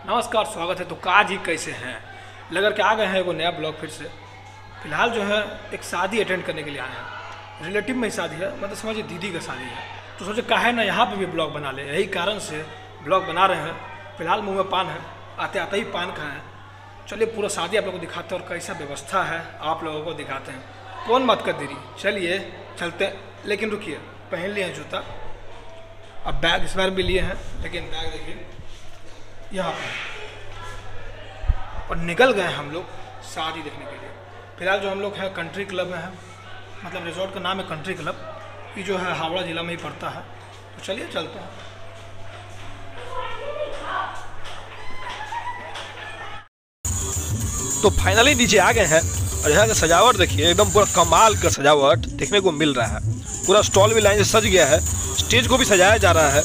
नमस्कार, स्वागत है। तो काज ही कैसे हैं लगर के आ गए हैं एगो नया ब्लॉग फिर से। फिलहाल जो है एक शादी अटेंड करने के लिए आए हैं। रिलेटिव में ही शादी है, मतलब समझिए दीदी का शादी है। तो सोचे काहे ना यहाँ पे भी ब्लॉग बना ले, यही कारण से ब्लॉग बना रहे हैं। फिलहाल मुँह में पान है, आते आते ही पान खाएँ। चलिए पूरा शादी आप लोगों को दिखाते हैं और कैसा व्यवस्था है आप लोगों को दिखाते हैं। कौन मत कर दीदी, चलिए चलते हैं। लेकिन रुकिए, पहन लिए हैं जूता, अब बैग इस बार भी लिए हैं, लेकिन बैग देखिए यहाँ पर, और निकल गए हम लोग शादी देखने के लिए। फिलहाल जो हम लोग हैं कंट्री क्लब में है, मतलब रिजॉर्ट का नाम है कंट्री क्लब, ये जो है हावड़ा ज़िला में ही पड़ता है। तो चलिए चलते हैं। तो फाइनली नीचे आ गए हैं और यहाँ का सजावट देखिए, एकदम पूरा कमाल का सजावट देखने को मिल रहा है। पूरा स्टॉल भी लाइन से सज गया है, स्टेज को भी सजाया जा रहा है।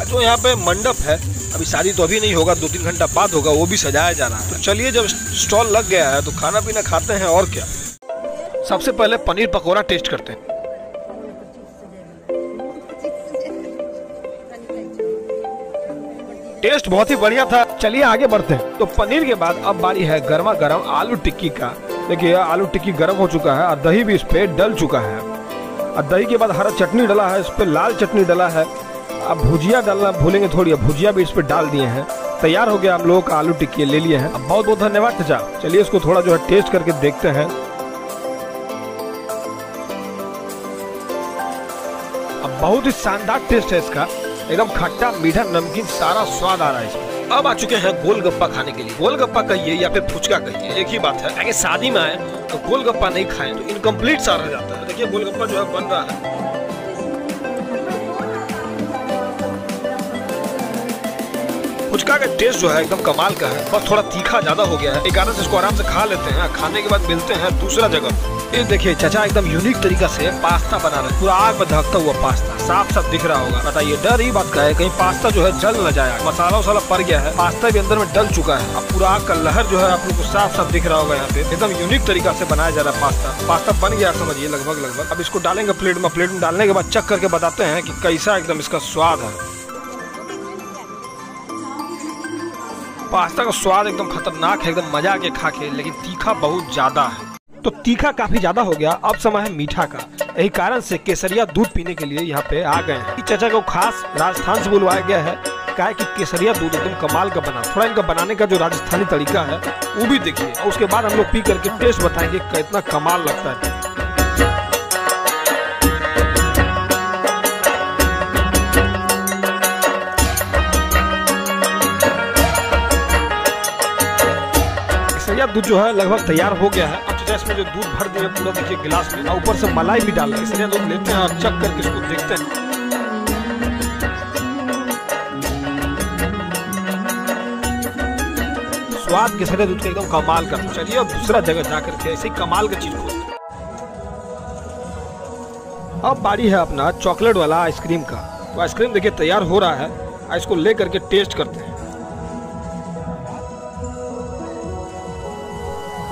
जो यहाँ पे मंडप है, अभी शादी तो अभी नहीं होगा, 2-3 घंटा बाद होगा, वो भी सजाया जा रहा है। तो चलिए जब स्टॉल लग गया है तो खाना पीना खाते हैं और क्या। सबसे पहले पनीर पकौड़ा टेस्ट करते हैं। टेस्ट बहुत ही बढ़िया था। चलिए आगे बढ़ते हैं। तो पनीर के बाद अब बारी है गर्मा गर्म आलू टिक्की का। देखिए आलू टिक्की गर्म हो चुका है और दही भी इस पे डल चुका है। और दही के बाद हरा चटनी डला है, इस पे लाल चटनी डला है। अब भुजिया डालना भूलेंगे थोड़ी, अब भुजिया भी इस पे डाल दिए हैं। तैयार हो गया हम लोगों का आलू टिक्की, ले लिए हैं। अब बहुत बहुत धन्यवाद चाचा। चलिए इसको थोड़ा जो है टेस्ट करके देखते हैं। अब बहुत ही शानदार टेस्ट है इसका, एकदम खट्टा मीठा नमकीन सारा स्वाद आ रहा है इसमें। अब आ चुके हैं गोलगप्पा खाने के लिए। गोलगप्पा कहिए या फिर फुचका कहिए, एक ही बात है। अगर शादी में आए तो गोलगप्पा नहीं खाएं तो इनकम्प्लीट सा रह जाता है। देखिए गोलगप्पा जो है बन रहा है। फुचका का टेस्ट जो है एकदम कमाल का है, बस थोड़ा तीखा ज्यादा हो गया है। एक कारण से इसको आराम से खा लेते हैं। खाने के बाद मिलते हैं दूसरा जगह। ये देखिए चाचा एकदम यूनिक तरीका से पास्ता बना रहे हैं। पूरा आग में धकता हुआ पास्ता साफ साफ दिख रहा होगा। बताइए डर ही बात का है कहीं पास्ता जो है जल न जाए। मसाला वसाला पड़ गया है, पास्ता भी अंदर में डल चुका है। अब पूरा आग का लहर जो है आप लोग को साफ साफ दिख रहा होगा। यहाँ पे एकदम यूनिक तरीका से बनाया जा रहा है पास्ता। पास्ता बन गया समझिए लगभग। अब इसको डालेंगे प्लेट में। प्लेट में डालने के बाद चख करके बताते हैं कि कैसा एकदम इसका स्वाद है। पास्ता का स्वाद एकदम खतरनाक है, एकदम मजा आके खा के, लेकिन तीखा बहुत ज्यादा है। तो तीखा काफी ज्यादा हो गया। अब समय है मीठा का। यही कारण से केसरिया दूध पीने के लिए यहाँ पे आ गए हैं। चाचा को खास राजस्थान से बुलवाया गया है, क्या है कि केसरिया दूध एकदम कमाल का बना। थोड़ा इनका बनाने का जो राजस्थानी तरीका है वो भी देखिए, और उसके बाद हम लोग पी करके टेस्ट बताएंगे कितना कमाल लगता है। दूध जो है लगभग तैयार हो गया है। अब चाचा इसमें जो दूध भर दिया पूरा देखिए गिलास में, और ऊपर से मलाई भी डाल रहे हैं। इसलिए दूध लेते हैं और चख करके इसको देखते हैं। स्वाद केसरिया दूध का एकदम कमाल का। चलिए अब दूसरा जगह जाकर के ऐसे कमाल का चीज खोजते हैं। अब बारी है अपना चॉकलेट वाला आइसक्रीम का। तो आइसक्रीम देखिए तैयार हो रहा है, इसको ले करके टेस्ट करते हैं।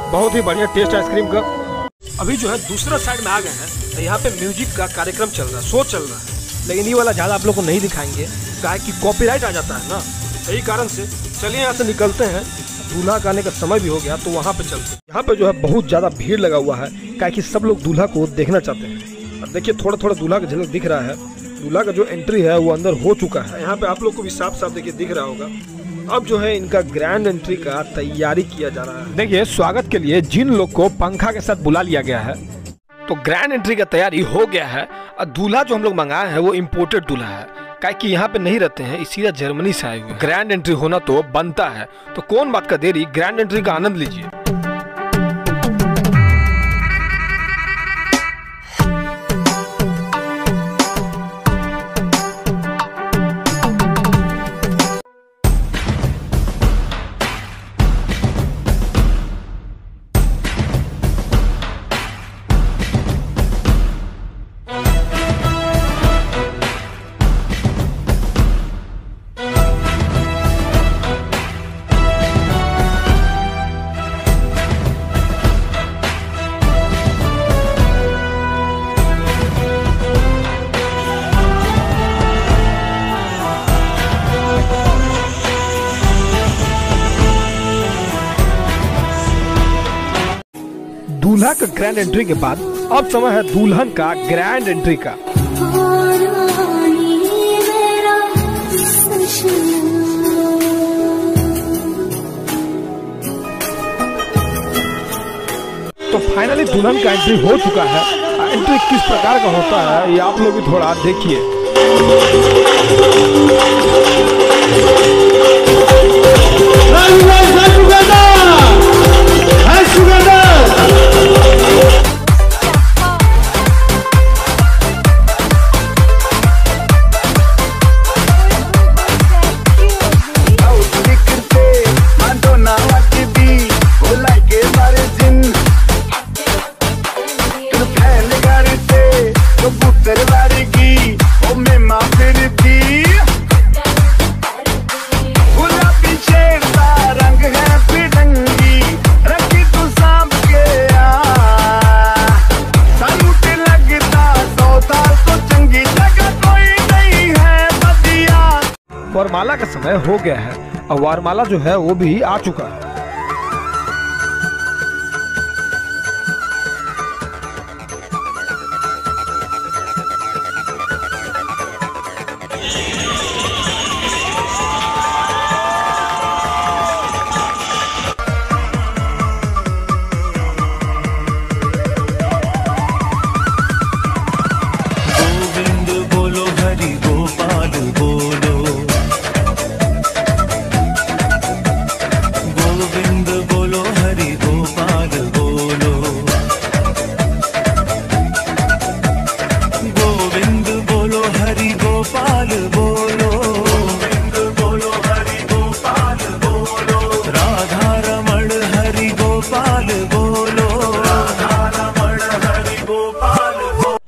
बहुत ही बढ़िया टेस्ट है आइसक्रीम का। अभी जो है दूसरा साइड में आ गए हैं, तो यहाँ पे म्यूजिक का कार्यक्रम चल रहा है, शो चल रहा है। लेकिन ये वाला ज्यादा आप लोग को नहीं दिखाएंगे, क्या कि कॉपीराइट आ जाता है ना, यही कारण से। चलिए यहाँ से निकलते हैं, दूल्हा का आने का समय भी हो गया, तो वहाँ पे चलते हैं। यहाँ पे जो है बहुत ज्यादा भीड़ लगा हुआ है, क्या कि सब लोग दूल्हा को देखना चाहते हैं। और देखिए थोड़ा थोड़ा दूल्हा का झलक दिख रहा है। दूल्हा का जो एंट्री है वो अंदर हो चुका है। यहाँ पे आप लोग को भी साफ साफ देखिए दिख रहा होगा। अब जो है इनका ग्रैंड एंट्री का तैयारी किया जा रहा है। देखिए स्वागत के लिए जिन लोग को पंखा के साथ बुला लिया गया है, तो ग्रैंड एंट्री का तैयारी हो गया है। और दूल्हा जो हम लोग मंगाए हैं वो इम्पोर्टेड दूल्हा है, क्या कि यहाँ पे नहीं रहते हैं, इसीलिए जर्मनी से आए हुए। ग्रैंड एंट्री होना तो बनता है, तो कौन बात का देरी, ग्रैंड एंट्री का आनंद लीजिए। दूल्हा का ग्रैंड एंट्री के बाद अब समय है दुल्हन का ग्रैंड एंट्री का। तो फाइनली दुल्हन का एंट्री हो चुका है। एंट्री किस प्रकार का होता है ये आप लोग भी थोड़ा देखिए। वरमाला का समय हो गया है और वरमाला जो है वो भी आ चुका है।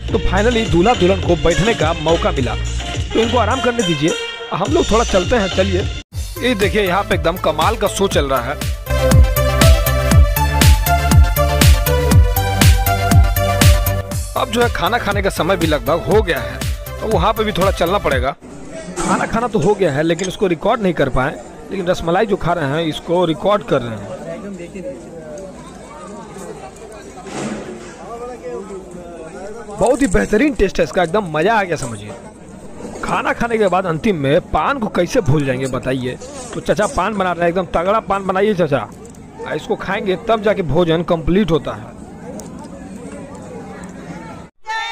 तो फाइनली दूल्हा दुल्हन को बैठने का मौका मिला, तो इनको आराम करने दीजिए, हम लोग थोड़ा चलते हैं। चलिए, ये देखिए यहाँ पे एकदम कमाल का शो चल रहा है। अब जो है खाना खाने का समय भी लगभग हो गया है, तो वहाँ पे भी थोड़ा चलना पड़ेगा। खाना खाना तो हो गया है लेकिन इसको रिकॉर्ड नहीं कर पाए, लेकिन रसमलाई जो खा रहे हैं इसको रिकॉर्ड कर रहे हैं। बहुत ही बेहतरीन टेस्ट है इसका, एकदम मजा आ गया समझिए। खाना खाने के बाद अंतिम में पान को कैसे भूल जाएंगे बताइए। तो चाचा पान बना रहे हैं, एकदम तगड़ा पान बनाइए चाचा, इसको खाएंगे तब जाके भोजन कंप्लीट होता है।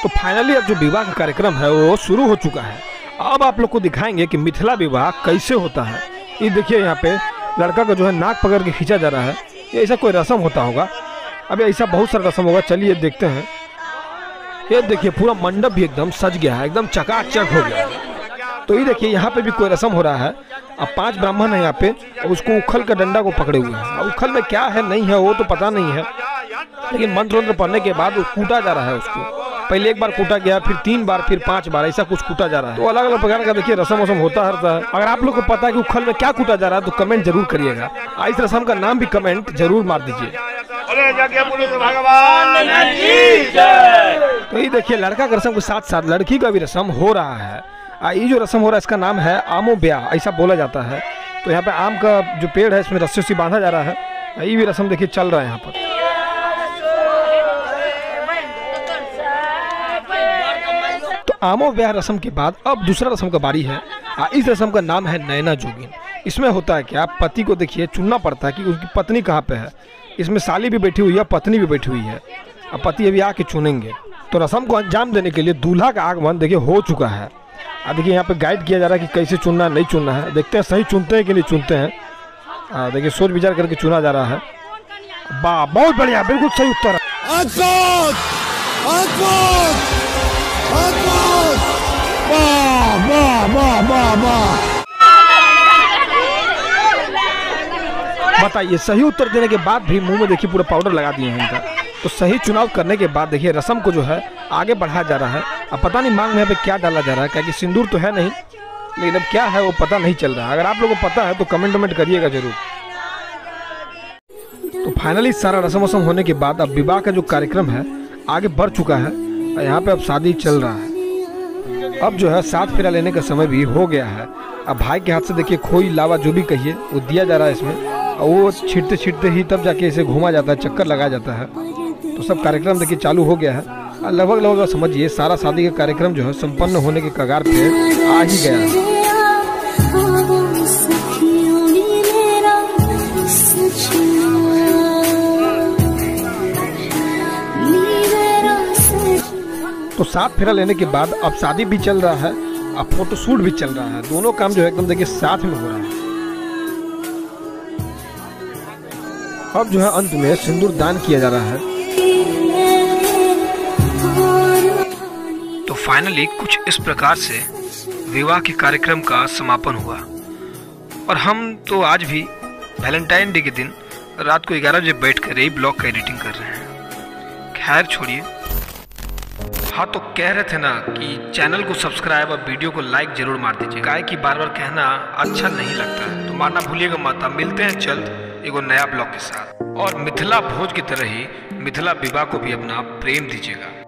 तो फाइनली अब जो विवाह का कार्यक्रम है वो शुरू हो चुका है। अब आप लोग को दिखाएंगे कि मिथिला विवाह कैसे होता है। ये देखिए यहाँ पे लड़का का जो है नाक पकड़ के खींचा जा रहा है, ये ऐसा कोई रस्म होता होगा। अब ऐसा बहुत सारा रस्म होगा, चलिए देखते हैं। ये देखिए पूरा मंडप भी एकदम सज गया है, एकदम चकाचक हो गया है। तो ये देखिए यहाँ पे भी कोई रस्म हो रहा है। अब 5 ब्राह्मण है यहाँ पे, उसको उखल का डंडा को पकड़े हुए हैं। अब उखल में क्या है नहीं है वो तो पता नहीं है, लेकिन मंत्र वंत्र पढ़ने के बाद वो कूटा जा रहा है उसको। पहले एक बार कूटा गया, फिर 3 बार, फिर 5 बार, ऐसा कुछ कूटा जा रहा है। तो अलग अलग प्रकार का देखिए रस्म वसम होता है। अगर आप लोग को पता है कि उखल में क्या कूटा जा रहा है तो कमेंट जरूर करिएगा। इस रस्म का नाम भी कमेंट जरूर मार दीजिए। तो ये देखिए लड़का का रस्म के साथ साथ लड़की का भी रस्म हो रहा है। ये जो रस्म हो रहा है इसका नाम है आमो ब्याह, ऐसा बोला जाता है। तो यहाँ पे आम का जो पेड़ है इसमें रस्सी से बांधा जा रहा है। ये भी रस्म देखिए चल रहा है यहाँ पर। तो आमो ब्याह रस्म के बाद अब दूसरा रस्म का बारी है। इस रस्म का नाम है नैना जोगिन। इसमें होता है क्या, पति को देखिए चुनना पड़ता है कि उसकी पत्नी कहाँ पे है। इसमें साली भी बैठी हुई है, पत्नी भी बैठी हुई है। अब पति अभी आके चुनेंगे। तो रस्म को अंजाम देने के लिए दूल्हा का आगमन देखिए हो चुका है। अब देखिए यहाँ पे गाइड किया जा रहा है कि कैसे चुनना नहीं चुनना है। देखते हैं सही चुनते हैं कि नहीं चुनते हैं। देखिए सोच विचार करके चुना जा रहा है। वाह बहुत बढ़िया, बिल्कुल सही उत्तर बताइए। सही उत्तर देने के बाद भी मुंह में देखिए पूरा पाउडर लगा दिए हैं इनका। तो सही चुनाव करने के बाद देखिए रस्म को जो है आगे बढ़ाया जा रहा है। अब पता नहीं मांग में यहाँ पे क्या डाला जा रहा है, क्योंकि सिंदूर तो है नहीं, लेकिन अब क्या है वो पता नहीं चल रहा है। अगर आप लोगों को पता है तो कमेंट करिएगा जरूर। तो फाइनली सारा रस्म वसम होने के बाद अब विवाह का जो कार्यक्रम है आगे बढ़ चुका है। यहाँ पे अब शादी चल रहा है। अब जो है 7 फेरा लेने का समय भी हो गया है। अब भाई के हाथ से देखिए खोई लावा जो भी कहिए वो दिया जा रहा है इसमें, और वो छिड़ते छिड़ते ही तब जाके इसे घूमा जाता है, चक्कर लगाया जाता है। तो सब कार्यक्रम देखिए चालू हो गया है और लगभग लगभग समझिए सारा शादी का कार्यक्रम जो है संपन्न होने के कगार पे आ ही गया है। तो 7 फेरा लेने के बाद अब शादी भी चल रहा है, अब फोटोशूट भी चल रहा है। दोनों काम जो है एकदम देखिए साथ में हो रहा है। अब जो है अंत में सिंदूर दान किया जा रहा है। तो फाइनली कुछ इस प्रकार से विवाह के कार्यक्रम का समापन हुआ। और हम तो आज भी वैलेंटाइन डे के दिन रात को 11 बजे बैठकर यही ब्लॉग का एडिटिंग कर रहे हैं। खैर छोड़िए। हाँ, तो कह रहे थे ना कि चैनल को सब्सक्राइब और वीडियो को लाइक जरूर मार दीजिए। काय कि बार बार कहना अच्छा नहीं लगता है, तो मारना भूलिएगा मत। मिलते हैं जल्द एगो नया ब्लॉग के साथ। और मिथिला भोज की तरह ही मिथिला विवाह को भी अपना प्रेम दीजिएगा।